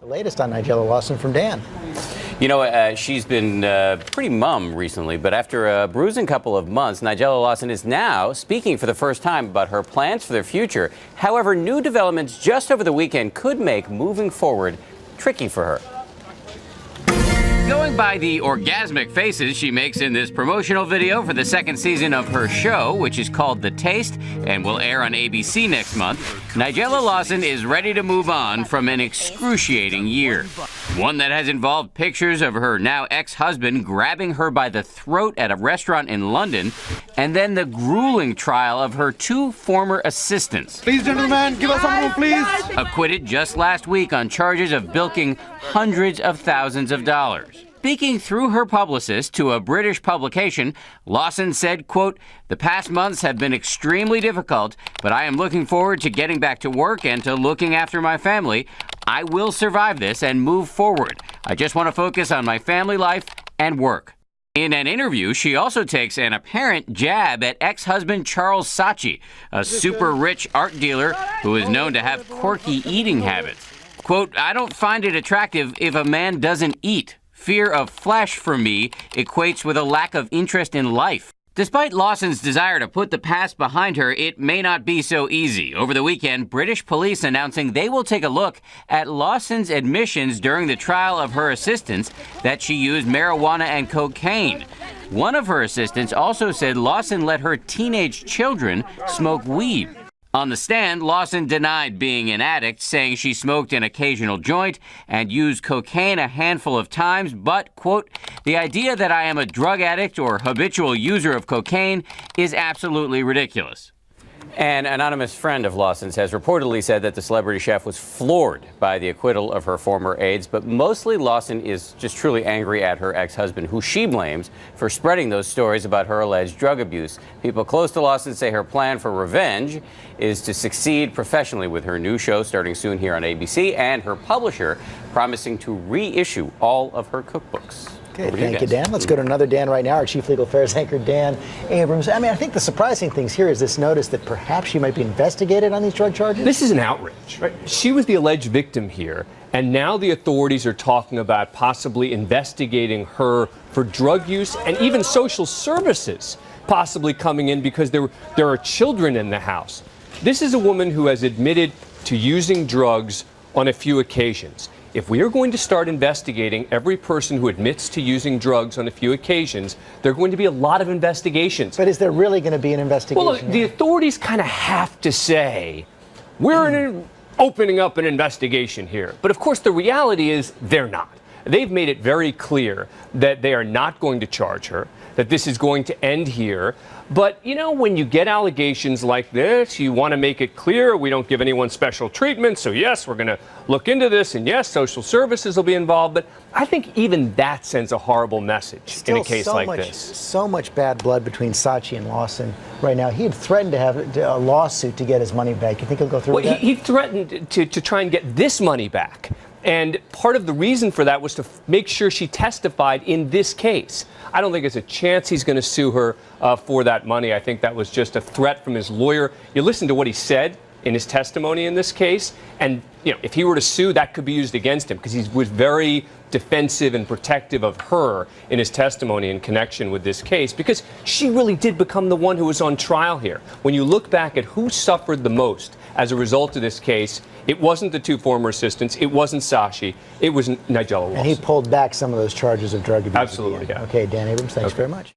The latest on Nigella Lawson from Dan. You know, she's been pretty mum recently, but after a bruising couple of months, Nigella Lawson is now speaking for the first time about her plans for their future. However, new developments just over the weekend could make moving forward tricky for her. Going by the orgasmic faces she makes in this promotional video for the second season of her show, which is called The Taste and will air on ABC next month, Nigella Lawson is ready to move on from an excruciating year. One that has involved pictures of her now ex-husband grabbing her by the throat at a restaurant in London, and then the grueling trial of her two former assistants. Please, gentlemen, give us some room, please. Acquitted just last week on charges of bilking hundreds of thousands of dollars. Speaking through her publicist to a British publication, Lawson said, quote, "The past months have been extremely difficult, but I am looking forward to getting back to work and to looking after my family. I will survive this and move forward. I just want to focus on my family life and work." In an interview, she also takes an apparent jab at ex-husband Charles Saatchi, a super-rich art dealer who is known to have quirky eating habits. Quote, "I don't find it attractive if a man doesn't eat. Fear of flesh for me equates with a lack of interest in life." Despite Lawson's desire to put the past behind her, it may not be so easy. Over the weekend, British police announcing they will take a look at Lawson's admissions during the trial of her assistants that she used marijuana and cocaine. One of her assistants also said Lawson let her teenage children smoke weed. On the stand, Lawson denied being an addict, saying she smoked an occasional joint and used cocaine a handful of times, but, quote, "The idea that I am a drug addict or habitual user of cocaine is absolutely ridiculous." An anonymous friend of Lawson's has reportedly said that the celebrity chef was floored by the acquittal of her former aides, but mostly Lawson is just truly angry at her ex-husband, who she blames for spreading those stories about her alleged drug abuse. People close to Lawson say her plan for revenge is to succeed professionally with her new show starting soon here on ABC, and her publisher promising to reissue all of her cookbooks. Okay, thank you, Dan. Let's go to another Dan right now, our Chief Legal Affairs anchor, Dan Abrams. I think the surprising things here is this notice that perhaps she might be investigated on these drug charges. This is an outrage, right? She was the alleged victim here, and now the authorities are talking about possibly investigating her for drug use and even social services possibly coming in because there are children in the house. This is a woman who has admitted to using drugs on a few occasions. If we are going to start investigating every person who admits to using drugs on a few occasions, there are going to be a lot of investigations. But is there really going to be an investigation? Well, look, the authorities kind of have to say, we're opening up an investigation here. But of course, the reality is they're not. They've made it very clear that they are not going to charge her, that this is going to end here. But, you know, when you get allegations like this, you want to make it clear we don't give anyone special treatment. So, yes, we're going to look into this. And, yes, social services will be involved. But I think even that sends a horrible message in a case like this. So much bad blood between Saatchi and Lawson right now. He had threatened to have a lawsuit to get his money back. You think he'll go through with that? He threatened to try and get this money back. And part of the reason for that was to make sure she testified in this case. I don't think there's a chance he's going to sue her for that money. I think that was just a threat from his lawyer. You listen to what he said in his testimony in this case, and you know, if he were to sue, that could be used against him because he was very defensive and protective of her in his testimony in connection with this case because she really did become the one who was on trial here. When you look back at who suffered the most as a result of this case, it wasn't the two former assistants, it wasn't Saatchi, it was Nigella Lawson. And he pulled back some of those charges of drug abuse. Absolutely, yeah. Okay, Dan Abrams, thanks very much.